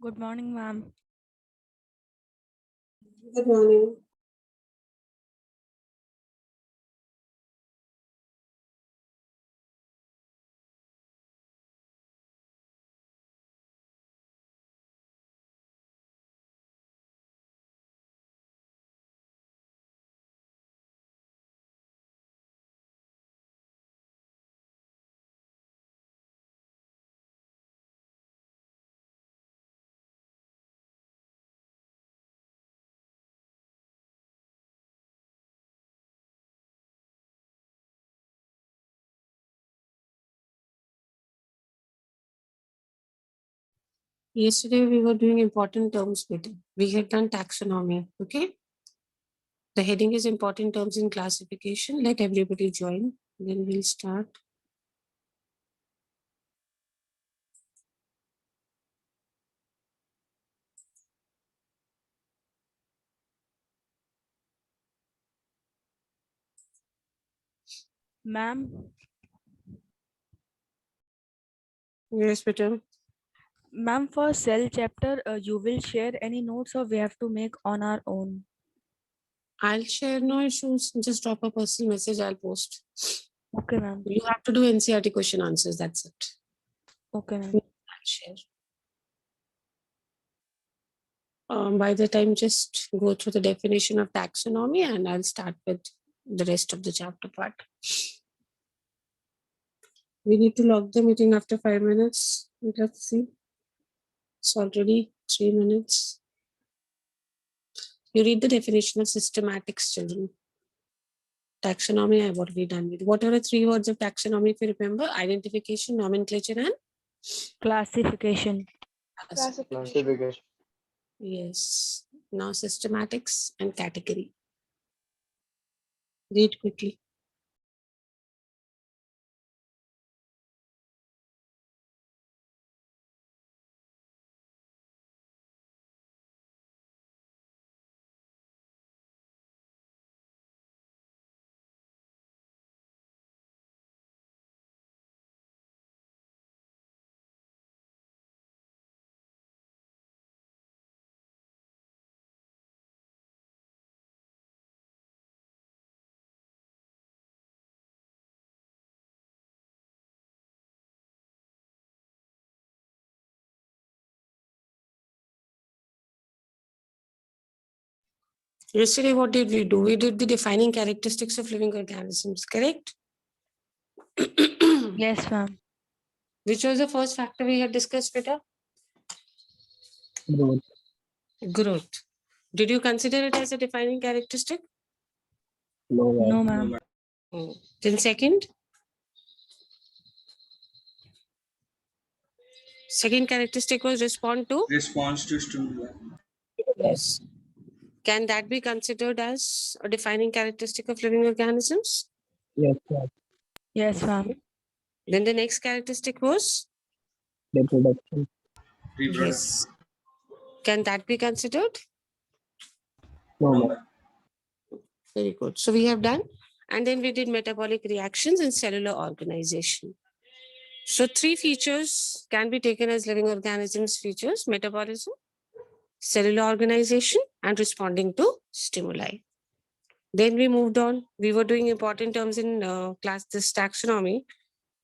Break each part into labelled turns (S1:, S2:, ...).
S1: Good morning, ma'am.
S2: Good morning. Yesterday we were doing important terms meeting. We had done taxonomy. Okay. The heading is important terms in classification. Let everybody join. Then we'll start.
S1: Ma'am,
S2: Yes, Peter.
S1: ma'am, for cell chapter, you will share any notes or we have to make on our own?
S2: I'll share no issues. Just drop a personal message. I'll post.
S1: Okay, ma'am.
S2: You have to do NCRT question answers. That's it.
S1: Okay, ma'am.
S2: I'll share. By the time, just go through the definition of taxonomy and I'll start with the rest of the chapter part. We need to log the meeting after 5 minutes. Let's see. It's already 3 minutes. You read the definition of systematics, children. Taxonomy, I've already done with. What are the 3 words of taxonomy, if you remember? Identification, nomenclature, and
S1: Classification.
S3: Classification.
S2: yes. Now systematics and category. Read quickly. Yesterday, what did we do? We did the defining characteristics of living organisms, correct?
S1: Yes, ma'am.
S2: Which was the first factor we had discussed, Peter?
S3: Growth.
S2: Growth. Did you consider it as a defining characteristic?
S1: No, ma'am.
S2: Then second characteristic was respond to?
S4: Response to stimuli.
S2: Yes. Can that be considered as a defining characteristic of living organisms?
S3: Yes, yes.
S1: Yes, ma'am.
S2: Then the next characteristic was?
S3: Reproduction.
S4: Reproduction.
S2: Yes. Can that be considered?
S3: No,
S4: No,
S3: ma'am.
S2: Very good. So we have done. And then we did metabolic reactions and cellular organization. So 3 features can be taken as living organisms features: metabolism, cellular organization, and responding to stimuli. Then we moved on. We were doing important terms in class, this taxonomy.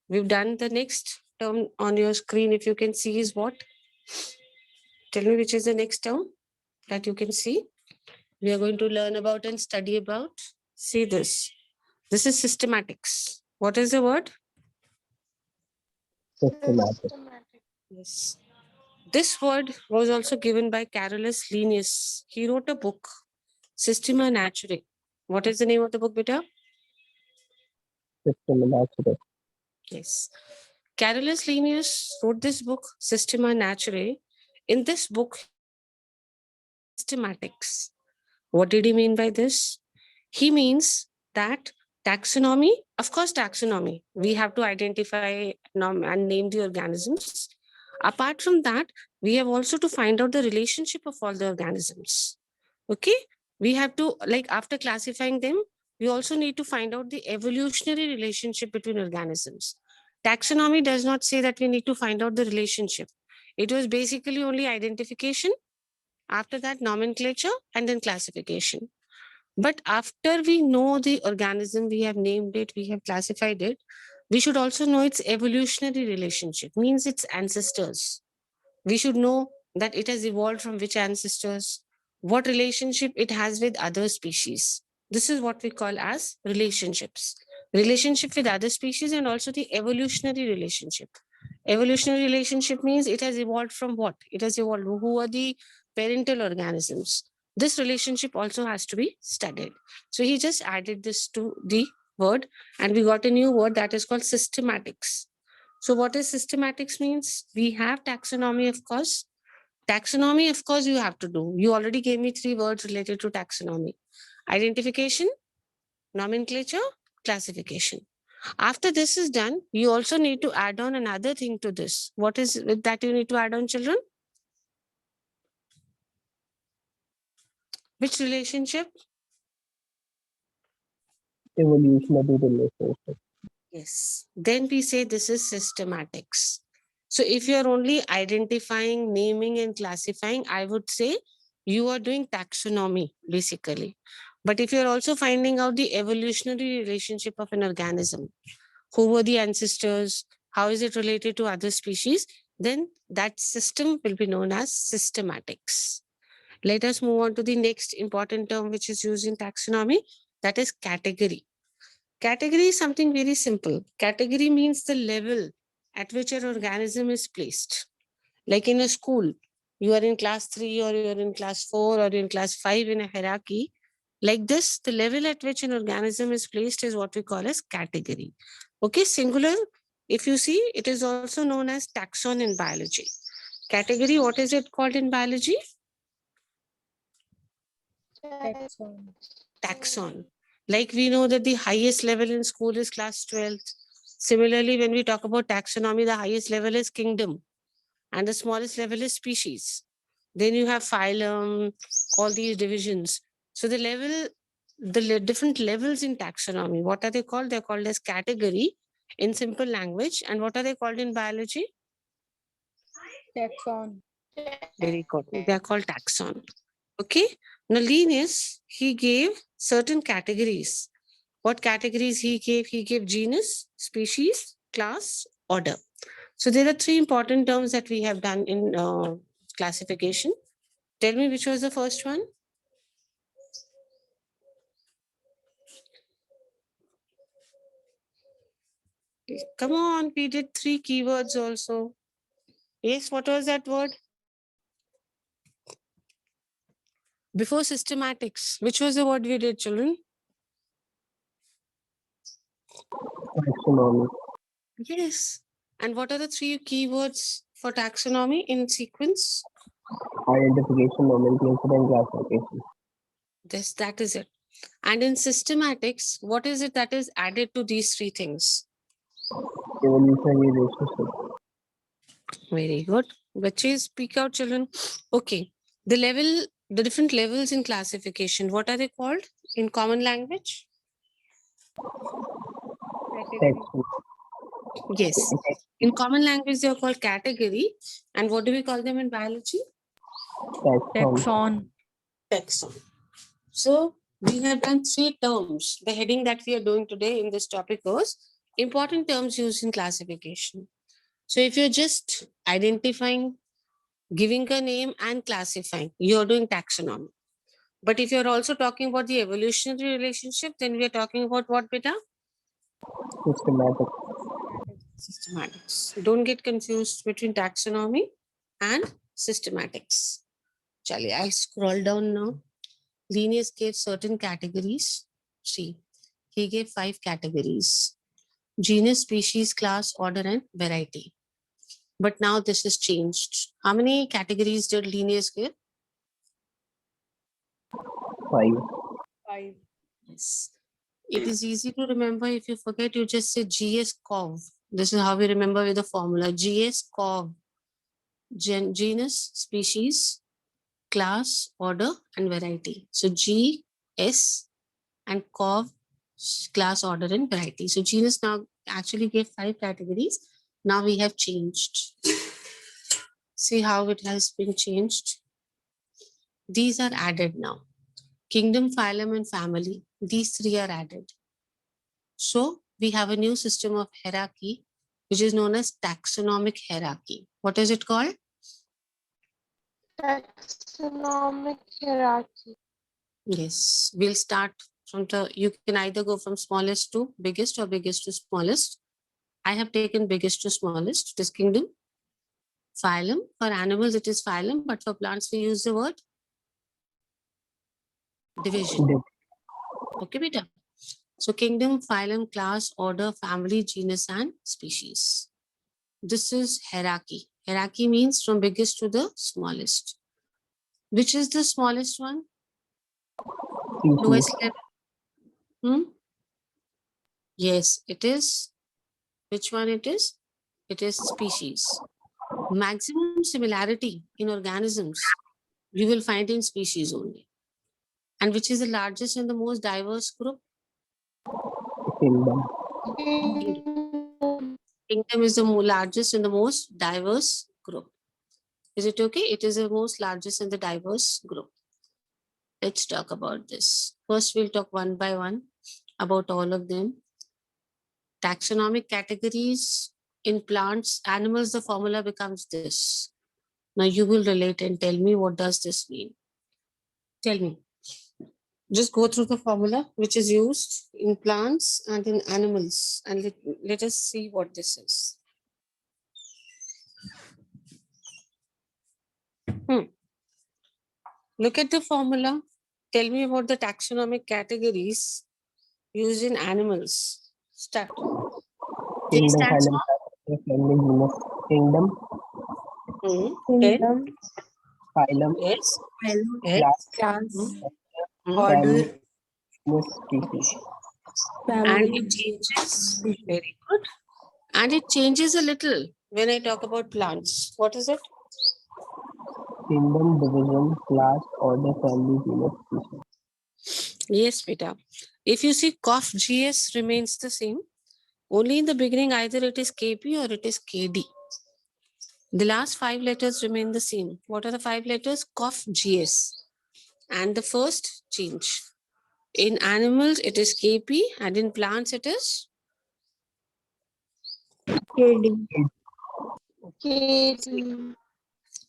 S2: We've done the next term on your screen. If you can see is what? Tell me which is the next term that you can see. We are going to learn about and study about. See this. This is systematics. What is the word?
S3: Systematic.
S2: Yes. This word was also given by Carolus Linnaeus. He wrote a book, Systema Naturae. What is the name of the book, beta?
S3: Systematic.
S2: Yes. Carolus Linnaeus wrote this book, Systema Naturae. In this book, systematics. What did he mean by this? He means that taxonomy, of course, taxonomy, we have to identify and name the organisms. Apart from that, we have also to find out the relationship of all the organisms. Okay, we have to, like, after classifying them, we also need to find out the evolutionary relationship between organisms. Taxonomy does not say that we need to find out the relationship. It was basically only identification, after that nomenclature, and then classification. But after we know the organism, we have named it, we have classified it, we should also know its evolutionary relationship, means its ancestors. We should know that it has evolved from which ancestors, what relationship it has with other species. This is what we call as relationships. Relationship with other species and also the evolutionary relationship. Evolutionary relationship means it has evolved from what? It has evolved. Who are the parental organisms? This relationship also has to be studied. So he just added this to the word and we got a new word that is called systematics. So what is systematics means? We have taxonomy, of course. Taxonomy, of course, you have to do. You already gave me 3 words related to taxonomy. Identification, nomenclature, classification. After this is done, you also need to add on another thing to this. What is it that you need to add on, children? Which relationship?
S3: Evolutionary relationship.
S2: Yes. Then we say this is systematics. So if you're only identifying, naming, and classifying, I would say you are doing taxonomy, basically. But if you're also finding out the evolutionary relationship of an organism, who were the ancestors, how is it related to other species, then that system will be known as systematics. Let us move on to the next important term which is used in taxonomy, that is category. Category is something very simple. Category means the level at which an organism is placed. Like in a school, you are in class 3 or you are in class 4 or in class 5 in a hierarchy. Like this, the level at which an organism is placed is what we call as category. Okay, singular. If you see, it is also known as taxon in biology. Category, what is it called in biology?
S1: Taxon.
S2: Taxon. Like we know that the highest level in school is class 12th. Similarly, when we talk about taxonomy, the highest level is kingdom and the smallest level is species. Then you have phylum, all these divisions. So the level, different levels in taxonomy, what are they called? They're called as category in simple language. And what are they called in biology?
S1: Taxon.
S2: Very good. They are called taxon. Okay. Now Linnaeus, he gave certain categories. What categories he gave? He gave genus, species, class, order. So there are 3 important terms that we have done in classification. Tell me which was the first one? Come on, we did 3 keywords also. Yes, what was that word? Before systematics, which was the word we did, children?
S3: Taxonomy.
S2: Yes. And what are the 3 keywords for taxonomy in sequence?
S3: Identification, nomenclature, and classification.
S2: This, that is it. And in systematics, what is it that is added to these 3 things?
S3: Evolutionary relationship.
S2: Very good. Baches, speak out, children. Okay. The different levels in classification, what are they called in common language?
S3: Taxon.
S2: Yes. In common language, they are called category. And what do we call them in biology?
S3: Taxon.
S1: Taxon.
S2: Taxon. So we have done 3 terms. The heading that we are doing today in this topic was important terms used in classification. So if you're just identifying, giving a name and classifying, you're doing taxonomy. But if you're also talking about the evolutionary relationship, then we are talking about what, beta?
S3: Systematic.
S2: Systematics. Don't get confused between taxonomy and systematics. Chali, I scroll down now. Linnaeus gave certain categories. See, he gave 5 categories: genus, species, class, order, and variety. But now this is changed. How many categories did Linnaeus give?
S3: 5.
S1: 5.
S2: Yes. It is easy to remember. If you forget, you just say GS COV. This is how we remember with the formula. GS COV. Genus, species, class, order, and variety. So G, S, and COV, class, order, and variety. So genus now actually gave 5 categories. Now we have changed. See how it has been changed. These are added now. Kingdom, phylum, and family. These three are added. So we have a new system of hierarchy, which is known as taxonomic hierarchy. What is it called?
S5: Taxonomic hierarchy.
S2: Yes, we'll start from the, you can either go from smallest to biggest or biggest to smallest. I have taken biggest to smallest. It is kingdom. Phylum, for animals it is phylum, but for plants we use the word division. Okay, beta. So kingdom, phylum, class, order, family, genus, and species. This is hierarchy. Hierarchy means from biggest to the smallest. Which is the smallest one? Lowest level. Yes, it is. Which one it is? It is species. Maximum similarity in organisms you will find in species only. And which is the largest and the most diverse group?
S3: Kingdom.
S2: Kingdom is the largest and the most diverse group. Is it okay? It is the most largest and the diverse group. Let's talk about this. First, we'll talk one by one about all of them. Taxonomic categories in plants, animals, the formula becomes this. Now you will relate and tell me what does this mean. Tell me. Just go through the formula which is used in plants and in animals and let us see what this is. Look at the formula. Tell me about the taxonomic categories used in animals. Start. T
S3: Kingdom,
S2: stands
S3: phylum,
S2: for?
S3: class, family, genus. Kingdom,
S2: Okay.
S3: phylum,
S2: Yes.
S1: Phylum,
S2: Yes.
S1: class,
S2: Mm.
S1: order,
S3: family, genus, species.
S2: And
S1: family,
S2: it changes.
S1: species.
S2: Very good. And it changes a little when I talk about plants. What is it?
S3: Kingdom, division, class, order, family, genus, species.
S2: Yes, beta. If you see COF GS remains the same, only in the beginning either it is KP or it is KD. The last 5 letters remain the same. What are the 5 letters? COF GS. And the first change. In animals, it is KP, and in plants, it is
S1: KD.
S5: KD.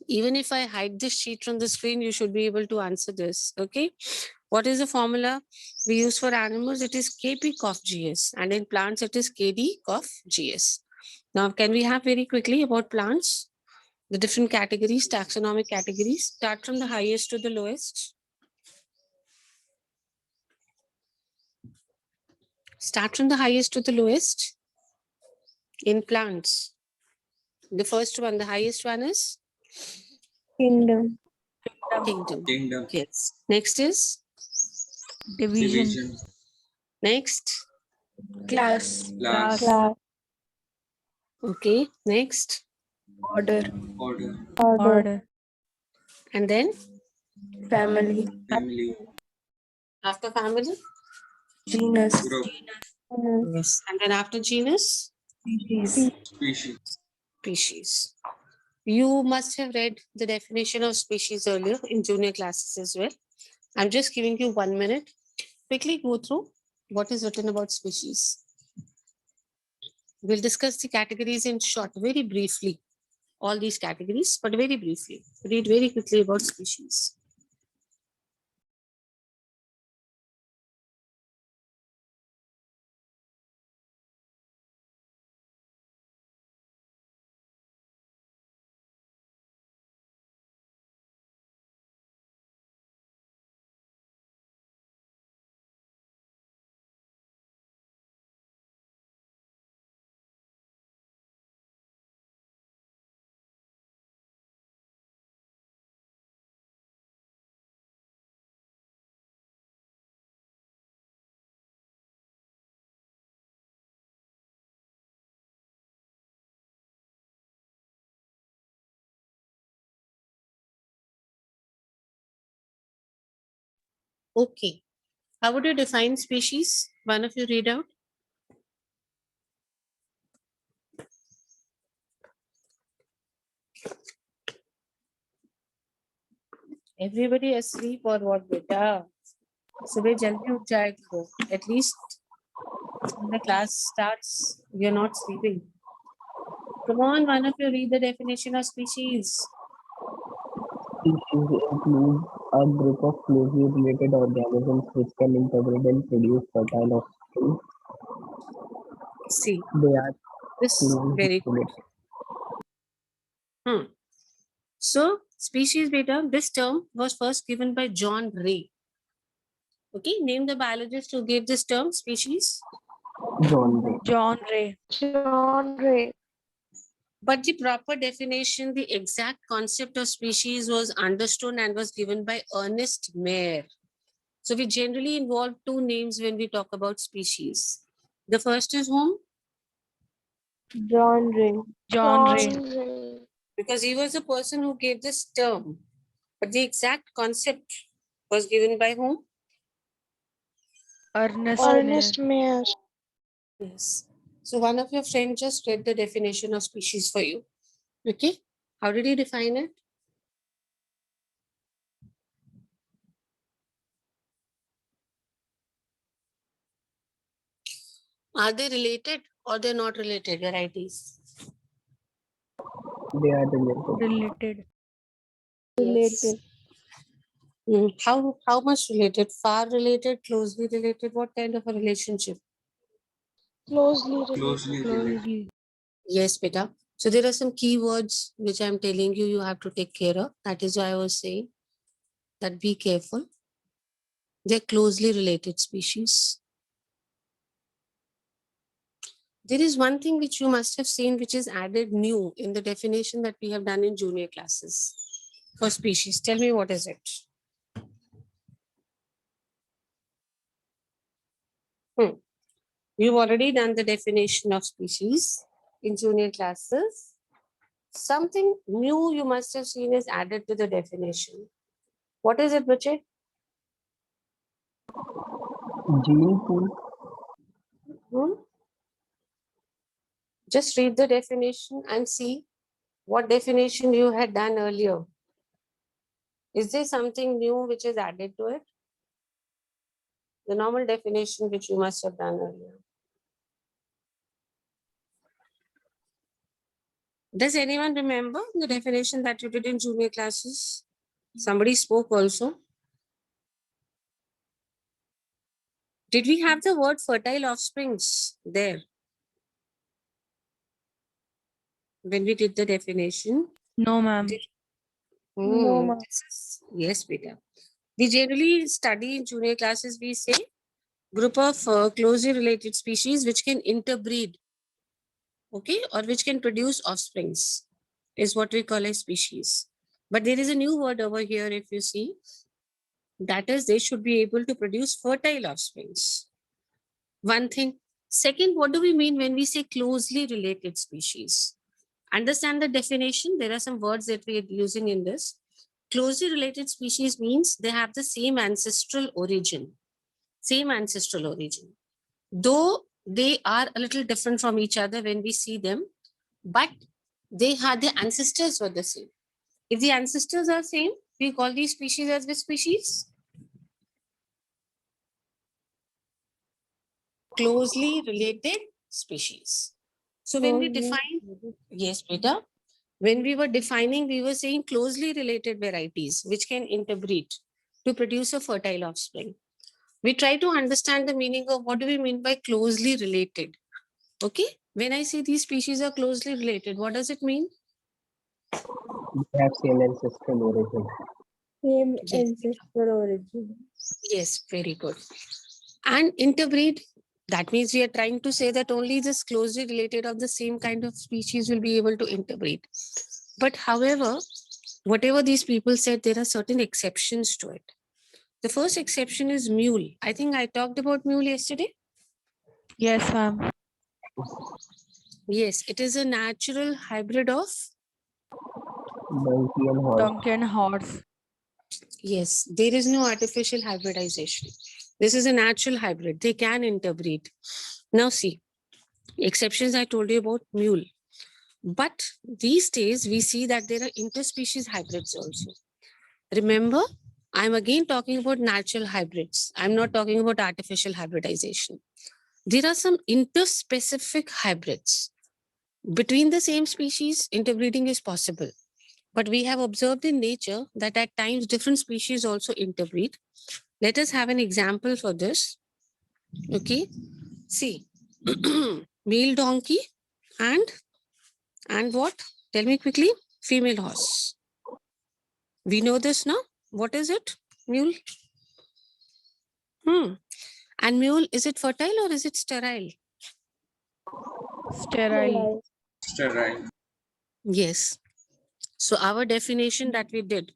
S2: even if I hide this sheet from the screen, you should be able to answer this. Okay. What is the formula we use for animals? It is KP COF GS, and in plants, it is KD COF GS. Now, can we have very quickly about plants? The different categories, taxonomic categories, start from the highest to the lowest. Start from the highest to the lowest. In plants, the first one, the highest one is
S5: Kingdom.
S2: kingdom.
S4: Kingdom.
S2: Yes. Next is
S1: Division,
S4: Division.
S2: next.
S1: class,
S4: Class.
S5: Class.
S2: Okay. Next.
S1: order,
S4: Order.
S1: order,
S2: And then
S1: family,
S4: Family.
S2: after family.
S1: genus,
S4: Group.
S2: Yes. And then after genus,
S1: species.
S4: Species.
S2: species. You must have read the definition of species earlier in junior classes as well. I'm just giving you 1 minute. Quickly go through what is written about species. We'll discuss the categories in short, very briefly. All these categories, but very briefly. Read very quickly about species. Okay. How would you define species? One of you read out. Everybody asleep or what, beta? सुबह जल्दी उठ जाए करो. At least when the class starts, you're not sleeping. Come on, one of you read the definition of species.
S3: Species include a group of closely related organisms which can interbreed and produce fertile offspring.
S2: See,
S3: They are
S2: this
S3: closely
S2: very good.
S3: related.
S2: So, species beta, this term was first given by John Ray. Okay, name the biologist who gave this term, species.
S3: John Ray.
S1: John Ray.
S5: John Ray.
S2: But the proper definition, the exact concept of species was understood and was given by Ernest Mayr. So we generally involve two names when we talk about species. The first is whom?
S5: John Ray.
S1: John Ray.
S5: Ray.
S2: Because he was the person who gave this term. But the exact concept was given by whom?
S1: Ernest Mayr.
S5: Ernest Mayr.
S2: Yes. So one of your friends just read the definition of species for you. Okay. How did he define it? Are they related or they're not related varieties?
S3: They are related.
S1: Related.
S5: Related.
S2: How much related? Far related, closely related? What kind of a relationship?
S5: Closely related.
S4: Closely related.
S1: Closely.
S2: Yes, beta. So there are some keywords which I'm telling you, you have to take care of. That is why I was saying that be careful. They're closely related species. There is one thing which you must have seen which is added new in the definition that we have done in junior classes for species. Tell me, what is it? You've already done the definition of species in junior classes. Something new you must have seen is added to the definition. What is it, Bachit?
S3: Gene pool.
S2: Just read the definition and see what definition you had done earlier. Is there something new which is added to it? The normal definition which you must have done earlier. Does anyone remember the definition that you did in junior classes? Somebody spoke also. Did we have the word fertile offsprings there when we did the definition?
S1: No, ma'am.
S5: No, ma'am.
S2: Yes, beta. We generally study in junior classes, we say group of closely related species which can interbreed, okay, or which can produce offsprings is what we call a species. But there is a new word over here, if you see, that is they should be able to produce fertile offsprings. One thing. Second, what do we mean when we say closely related species? Understand the definition. There are some words that we are using in this. Closely related species means they have the same ancestral origin. Same ancestral origin. Though they are a little different from each other when we see them, but they had their ancestors were the same. If the ancestors are same, we call these species as which species? Closely related species. So when we define, yes, beta, when we were defining, we were saying closely related varieties which can interbreed to produce a fertile offspring. We try to understand the meaning of what do we mean by closely related. Okay, when I say these species are closely related, what does it mean?
S3: They have same ancestral origin.
S5: Same
S2: Yes.
S5: ancestral origin.
S2: Yes, very good. And interbreed, that means we are trying to say that only this closely related of the same kind of species will be able to interbreed. But however, whatever these people said, there are certain exceptions to it. The first exception is mule. I think I talked about mule yesterday.
S1: Yes, ma'am.
S2: Yes, it is a natural hybrid of,
S3: Donkey and horse.
S1: Donkey and horse.
S2: yes, there is no artificial hybridization. This is a natural hybrid. They can interbreed. Now see, exceptions I told you about mule. But these days we see that there are interspecies hybrids also. Remember, I'm again talking about natural hybrids. I'm not talking about artificial hybridization. There are some interspecific hybrids. Between the same species, interbreeding is possible. But we have observed in nature that at times different species also interbreed. Let us have an example for this. Okay. See, male donkey and what? Tell me quickly. Female horse. We know this now. What is it? Mule. And mule, is it fertile or is it sterile?
S1: Sterile.
S4: Sterile.
S2: Yes. So our definition that we did,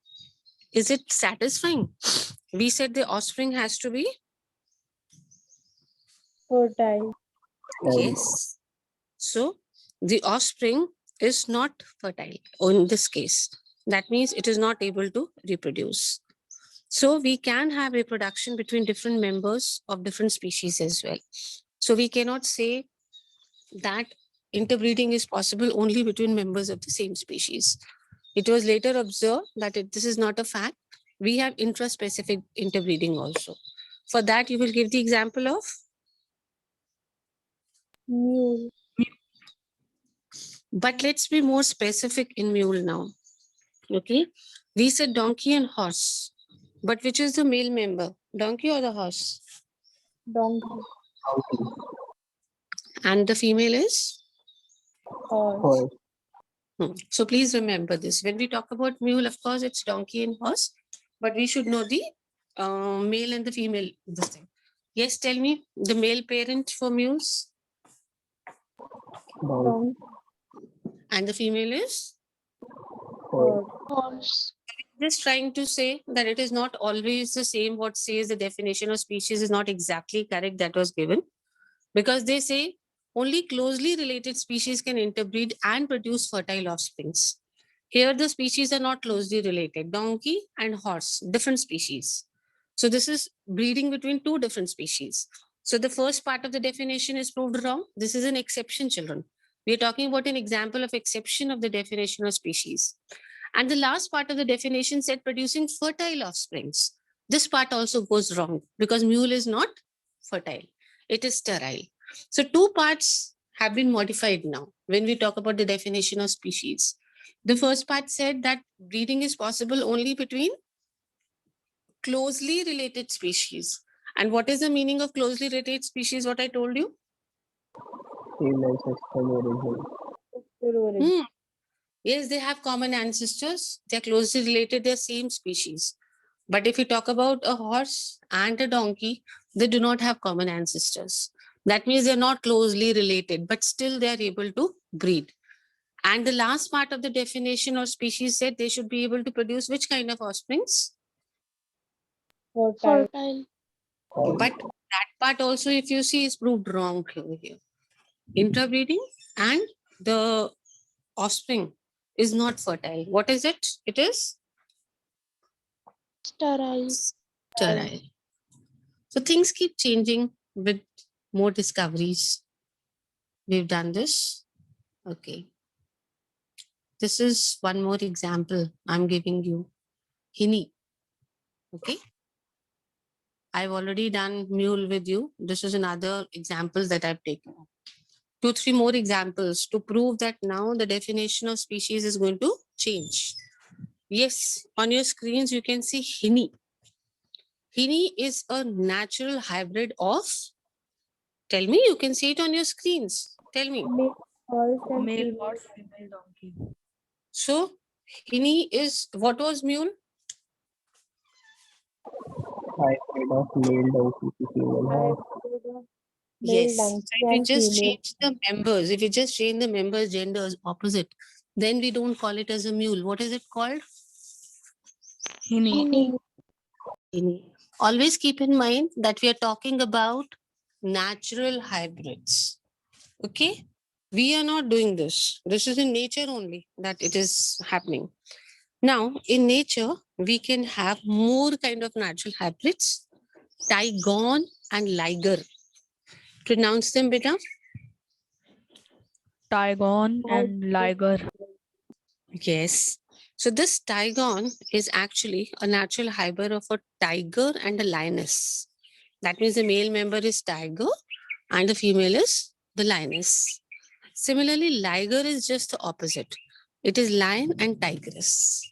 S2: is it satisfying? We said the offspring has to be
S5: Fertile.
S2: yes. So the offspring is not fertile in this case. That means it is not able to reproduce. So we can have reproduction between different members of different species as well. So we cannot say that interbreeding is possible only between members of the same species. It was later observed that this is not a fact. We have intraspecific interbreeding also. For that, you will give the example of
S5: Mule.
S2: but let's be more specific in mule now. Okay. We said donkey and horse. But which is the male member? Donkey or the horse?
S5: Donkey.
S2: And the female is?
S5: Horse.
S2: So please remember this. When we talk about mule, of course, it's donkey and horse. But we should know the male and the female. This thing. Yes, tell me the male parent for mules
S5: Donkey.
S2: and the female is?
S5: Horse.
S2: Just trying to say that it is not always the same. What says the definition of species is not exactly correct that was given, because they say only closely related species can interbreed and produce fertile offsprings. Here the species are not closely related. Donkey and horse, different species. So this is breeding between two different species. So the first part of the definition is proved wrong. This is an exception, children. We are talking about an example of exception of the definition of species. And the last part of the definition said producing fertile offsprings. This part also goes wrong because mule is not fertile. It is sterile. So two parts have been modified now when we talk about the definition of species. The first part said that breeding is possible only between closely related species. And what is the meaning of closely related species? What I told you?
S3: Same ancestral origin.
S5: Origin.
S2: Yes, they have common ancestors. They're closely related. They're same species. But if you talk about a horse and a donkey, they do not have common ancestors. That means they're not closely related, but still they're able to breed. And the last part of the definition of species said they should be able to produce which kind of offsprings?
S5: Fertile.
S2: But that part also, if you see, is proved wrong over here. Interbreeding and the offspring is not fertile. What is it? It is
S5: Sterile.
S2: sterile. So things keep changing with more discoveries. We've done this. Okay. This is one more example I'm giving you. Hini. Okay. I've already done mule with you. This is another example that I've taken. 2-3 more examples to prove that now the definition of species is going to change. Yes, on your screens, you can see Hini. Hini is a natural hybrid of, tell me, you can see it on your screens. Tell me.
S5: Male horse and
S1: Male
S5: female.
S1: horse, female donkey.
S2: So, Hini is, what was mule?
S3: Hybrid of male donkey to female horse.
S5: Hybrid of
S2: Yes.
S5: male
S2: So
S5: donkey
S2: if you
S5: and
S2: just
S5: female.
S2: change the members, if you just change the members' genders opposite, then we don't call it as a mule. What is it called?
S1: Hini.
S2: Hini. Always keep in mind that we are talking about natural hybrids. Okay? We are not doing this. This is in nature only that it is happening. Now, in nature, we can have more kind of natural hybrids, Tigon and Liger. Pronounce them, beta.
S1: Tigon and Liger.
S2: Yes. So this tigon is actually a natural hybrid of a tiger and a lioness. That means the male member is tiger and the female is the lioness. Similarly, liger is just the opposite. It is lion and tigress.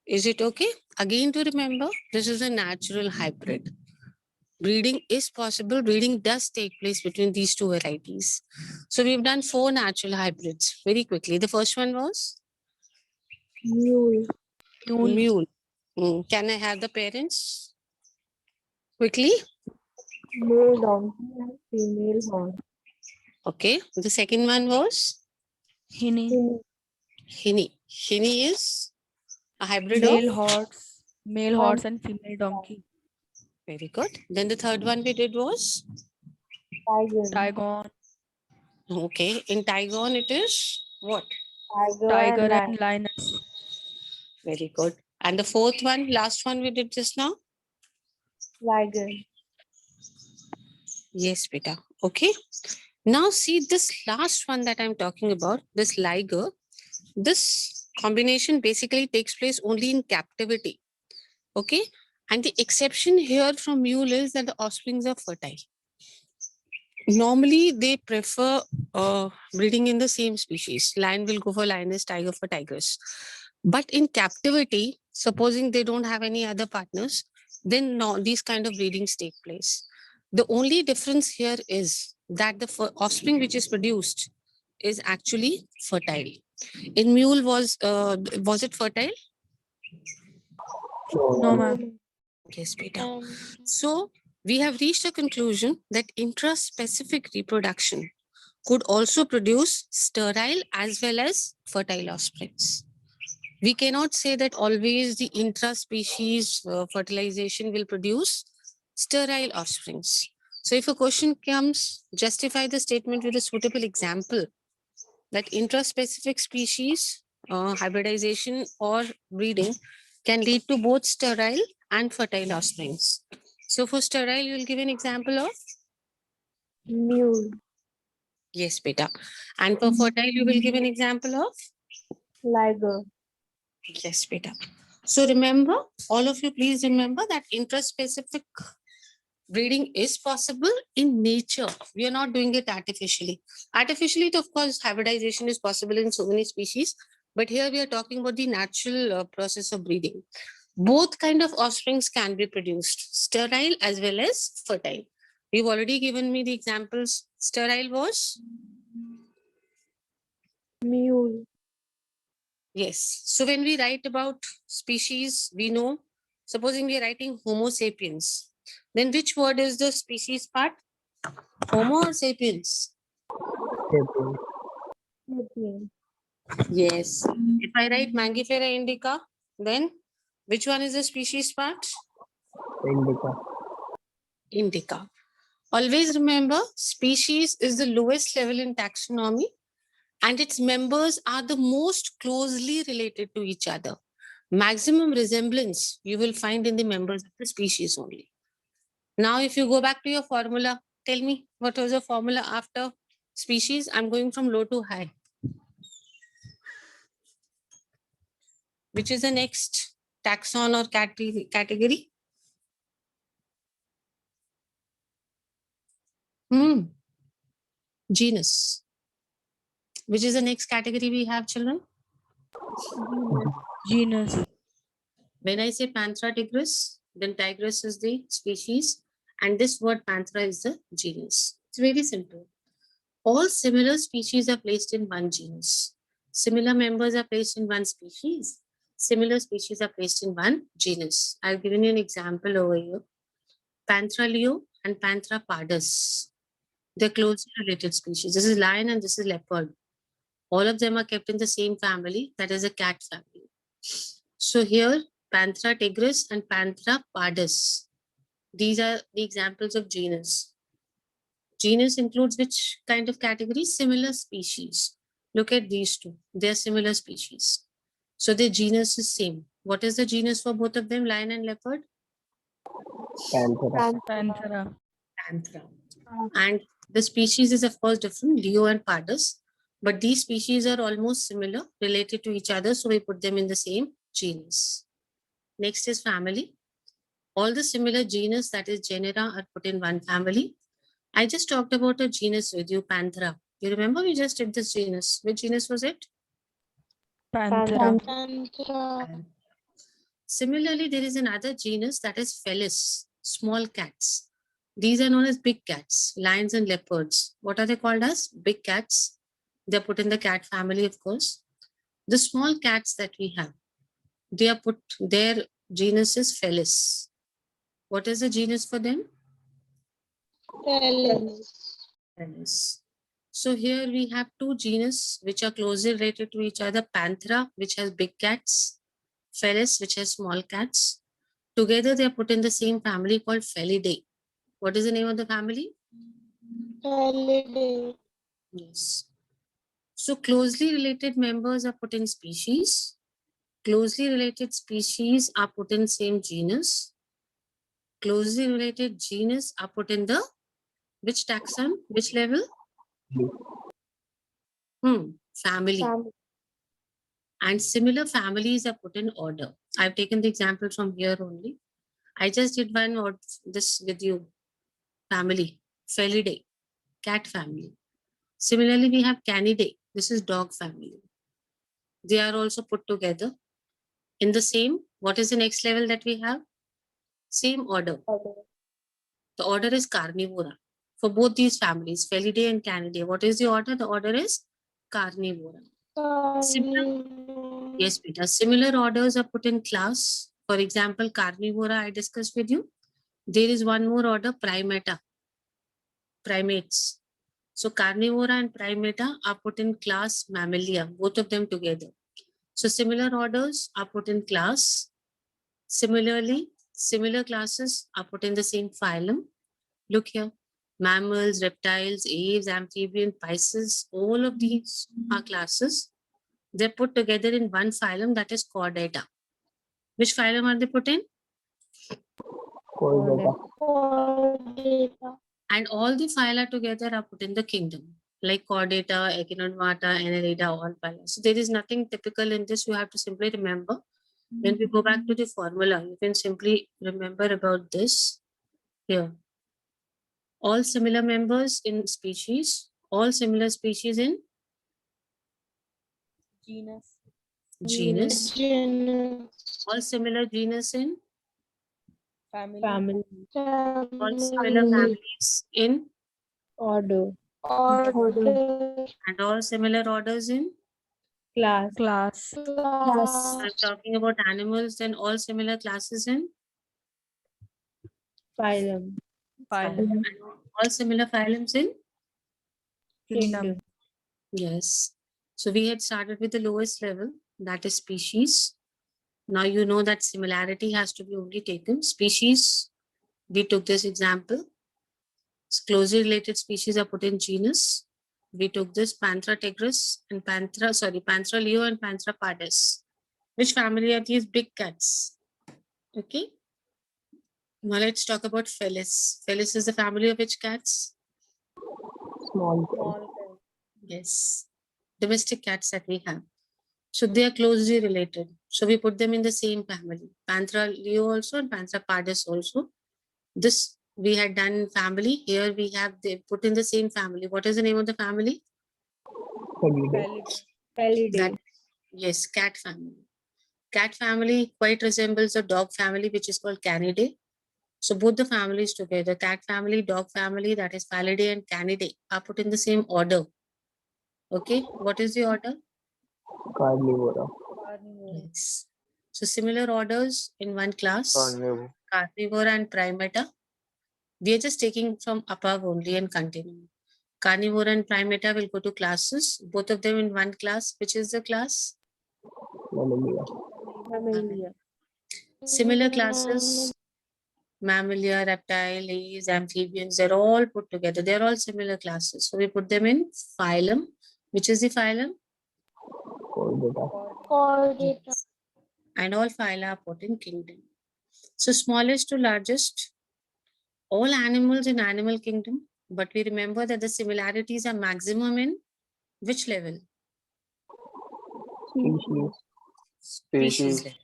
S2: Is it okay? Again, to remember, this is a natural hybrid. Breeding is possible. Breeding does take place between these two varieties. So we've done 4 natural hybrids very quickly. The first one was
S5: Mule.
S1: Mule.
S2: mule. Can I have the parents quickly?
S5: Male donkey and female horse.
S2: Okay. The second one was
S1: Hinny.
S2: hinny. Hinny is a hybrid
S1: Male
S2: of.
S1: horse. Male horse and female donkey.
S2: Very good. Then the third one we did was
S5: Tiger.
S1: Tigon.
S2: okay. In tigon, it is what?
S1: Tiger
S5: And
S1: and lioness.
S2: Very good. And the fourth one, last one we did just now?
S5: liger.
S2: Yes, beta. Okay. Now see this last one that I'm talking about, this liger. This combination basically takes place only in captivity. Okay. And the exception here from mule is that the offsprings are fertile. Normally, they prefer breeding in the same species. Lion will go for lioness, tiger for tigress. But in captivity, supposing they don't have any other partners, then no, these kind of breedings take place. The only difference here is that the offspring which is produced is actually fertile. In mule was it fertile?
S1: No, ma'am.
S2: Yes, beta. So we have reached a conclusion that intraspecific reproduction could also produce sterile as well as fertile offsprings. We cannot say that always the intraspecies fertilization will produce sterile offsprings. So if a question comes, justify the statement with a suitable example that intraspecific species hybridization or breeding can lead to both sterile and fertile offsprings. So for sterile, you will give an example of?
S5: Mule.
S2: Yes, beta. And for fertile, you will give an example of?
S5: Liger.
S2: Yes, beta. So remember, all of you, please remember that intraspecific breeding is possible in nature. We are not doing it artificially. Artificially, of course, hybridization is possible in so many species. But here we are talking about the natural process of breeding. Both kind of offsprings can be produced, sterile as well as fertile. You've already given me the examples. Sterile was?
S5: Mule.
S2: Yes. So when we write about species, we know, supposing we are writing Homo sapiens, then which word is the species part? Homo or sapiens?
S3: Sapiens.
S5: Sapien.
S2: Yes. If I write Mangifera indica, then which one is the species part?
S3: Indica.
S2: Indica. Always remember, species is the lowest level in taxonomy and its members are the most closely related to each other. Maximum resemblance you will find in the members of the species only. Now, if you go back to your formula, tell me what was the formula after species? I'm going from low to high. Which is the next taxon or category? Genus. Which is the next category we have, children?
S1: Genus.
S2: When I say Panthera tigris, then tigress is the species and this word Panthera is the genus. It's very simple. All similar species are placed in one genus. Similar members are placed in one species. Similar species are placed in one genus. I've given you an example over here. Panthera leo and Panthera pardus. They're closely related species. This is lion and this is leopard. All of them are kept in the same family, that is a cat family. So here, Panthera tigris and Panthera pardus. These are the examples of genus. Genus includes which kind of category? Similar species. Look at these two. They're similar species. So the genus is same. What is the genus for both of them, lion and leopard?
S3: Panthera.
S1: Panthera.
S2: Panthera. And the species is of course different, leo and pardus. But these species are almost similar, related to each other, so we put them in the same genus. Next is family. All the similar genus, that is genera, are put in one family. I just talked about a genus with you, Panthera. You remember we just did this genus. Which genus was it?
S1: Panthera.
S2: Similarly, there is another genus that is Felis, small cats. These are known as big cats, lions and leopards. What are they called as? Big cats. They're put in the cat family, of course. The small cats that we have, they are put, their genus is Felis. What is the genus for them? Felis. So here we have two genus which are closely related to each other. Panthera, which has big cats. Felis, which has small cats. Together they are put in the same family called Felidae. What is the name of the family? Yes. So closely related members are put in species. Closely related species are put in same genus. Closely related genus are put in the which taxon? Which level? Family. And similar families are put in order. I've taken the example from here only. I just did one or this with you. Family, Felidae, cat family. Similarly, we have Canidae. This is dog family. They are also put together in the same. What is the next level that we have? Same order. The order is Carnivora. For both these families, Felidae and Canidae. What is the order? The order is Carnivora. Similar, yes, Peter. Similar orders are put in class. For example, Carnivora I discussed with you. There is one more order, Primata, primates. So Carnivora and Primata are put in class Mammalia, both of them together. So similar orders are put in class. Similarly, similar classes are put in the same phylum. Look here, mammals, reptiles, aves, amphibian, pisces, all of these are classes. They're put together in one phylum, that is Chordata. Which phylum are they put in? And all the phyla together are put in the kingdom, like Chordata, Echinodonta, Annelida, all phyla. So there is nothing typical in this. You have to simply remember. When we go back to the formula, you can simply remember about this here. All similar members in species, all similar species in genus, all similar genus in
S5: Family.
S2: all similar families in
S5: Order.
S2: and all similar orders in.
S5: Class.
S2: I'm talking about animals, then all similar classes in
S5: Phylum.
S2: and all similar phylums in.
S5: Kingdom.
S2: Yes. So we had started with the lowest level, that is species. Now you know that similarity has to be only taken. Species, we took this example. Closely related species are put in genus. We took this Panthera tigris and Panthera leo and Panthera pardus. Which family are these? Big cats. Okay. Now let's talk about Felis. Felis is the family of which cats?
S3: Small cat.
S2: Yes. Domestic cats that we have. So they are closely related. So we put them in the same family. Panthera leo also and Panthera pardus also. This we had done family. Here we have they put in the same family. What is the name of the family?
S3: Felidae.
S2: That, yes, cat family. Cat family quite resembles a dog family, which is called Canidae. So both the families together, cat family, dog family, that is Felidae and Canidae, are put in the same order. Okay, what is the order?
S3: Carnivora.
S2: Yes. So similar orders in one class, Carnivora and Primata. We are just taking from above only and continuing. Carnivora and Primata will go to classes, both of them in one class. Which is the class?
S5: Mammalia.
S2: Similar classes, Mammalia, reptile, aves, amphibians, they're all put together. They're all similar classes. So we put them in phylum. Which is the phylum?
S3: Chordata.
S2: And all phyla are put in kingdom. So smallest to largest, all animals in animal kingdom, but we remember that the similarities are maximum in Which level?
S3: Species.
S2: Species level.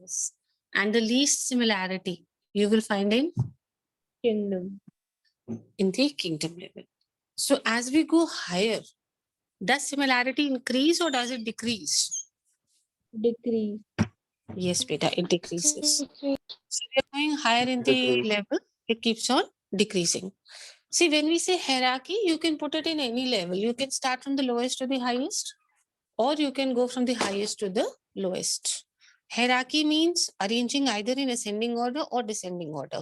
S2: Yes. And the least similarity you will find in
S5: Kingdom.
S2: the kingdom level. So as we go higher, does similarity increase or does it decrease?
S5: Decrease.
S2: Yes, beta, it decreases. So we are going higher in the level, it keeps on decreasing. See, when we say hierarchy, you can put it in any level. You can start from the lowest to the highest, or you can go from the highest to the lowest. Hierarchy means arranging either in ascending order or descending order.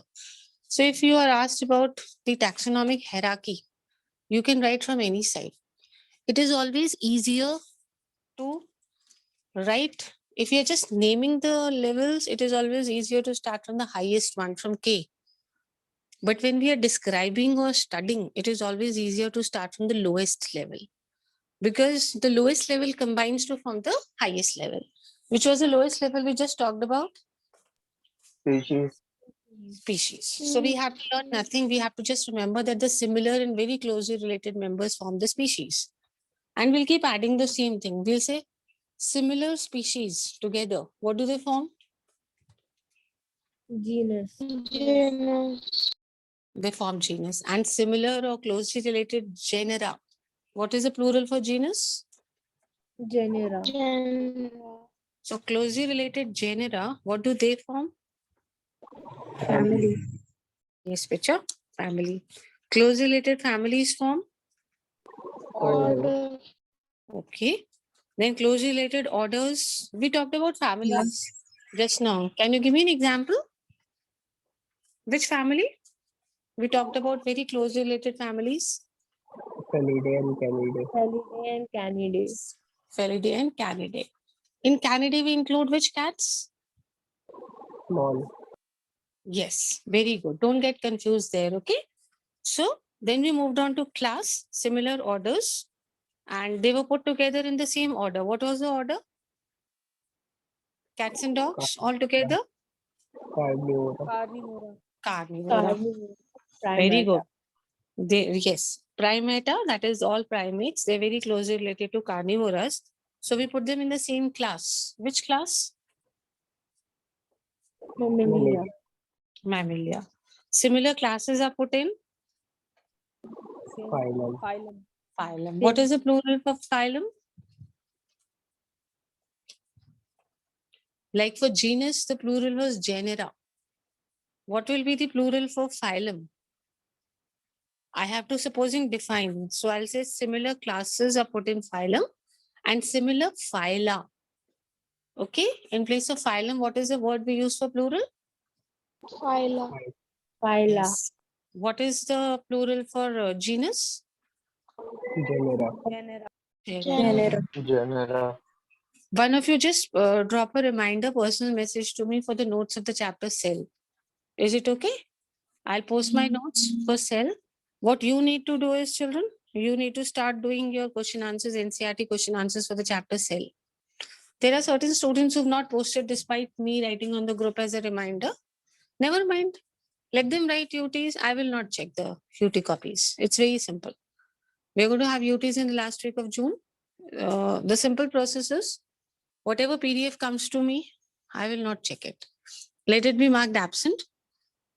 S2: So if you are asked about the taxonomic hierarchy, you can write from any side. It is always easier to write. If you're just naming the levels, it is always easier to start from the highest one, from K. But when we are describing or studying, it is always easier to start from the lowest level, because the lowest level combines to form the highest level. Which was the lowest level we just talked about?
S3: Species.
S2: Species. So we have to learn nothing. We have to just remember that the similar and very closely related members form the species. And we'll keep adding the same thing. We'll say similar species together. What do they form?
S5: Genus.
S2: They form genus. And similar or closely related genera. What is the plural for genus?
S5: Genera.
S2: So closely related genera, what do they form?
S5: Family.
S2: Yes, picture, family. Closely related families form?
S3: Order.
S2: Okay. Then closely related orders. We talked about families just now. Can you give me an example? Which family? We talked about very closely related families.
S3: Felidae and Canidae.
S5: Felidae and Canidae.
S2: Felidae and Canidae. In Canidae, we include which cats?
S3: Small.
S2: Yes, very good. Don't get confused there, okay? So then we moved on to class, similar orders, and they were put together in the same order. What was the order? Cats and dogs all together?
S3: Carnivora.
S5: Carnivora.
S2: Carnivora.
S5: Carnivora.
S2: Very good.
S5: Primata.
S2: Yes, primata, that is all primates. They're very closely related to carnivorous. So we put them in the same class. Which class?
S5: Mammalia.
S2: Mammalia. Similar classes are put in
S3: Phylum.
S5: Phylum.
S2: phylum. What is the plural for phylum? Like for genus, the plural was genera. What will be the plural for phylum? I have to supposing define. So I'll say similar classes are put in phylum and similar phyla. Okay. In place of phylum, what is the word we use for plural?
S5: Phyla.
S2: Yes. What is the plural for genus?
S3: Genera.
S5: Genera.
S2: One of you just drop a reminder, personal message to me for the notes of the chapter cell. Is it okay? I'll post my notes for cell. What you need to do is, children, you need to start doing your question answers, NCERT question answers for the chapter cell. There are certain students who've not posted despite me writing on the group as a reminder. Never mind. Let them write UTs. I will not check the UT copies. It's very simple. We're going to have UTs in the last week of June. The simple process is, whatever PDF comes to me, I will not check it. Let it be marked absent.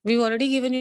S2: We've already given you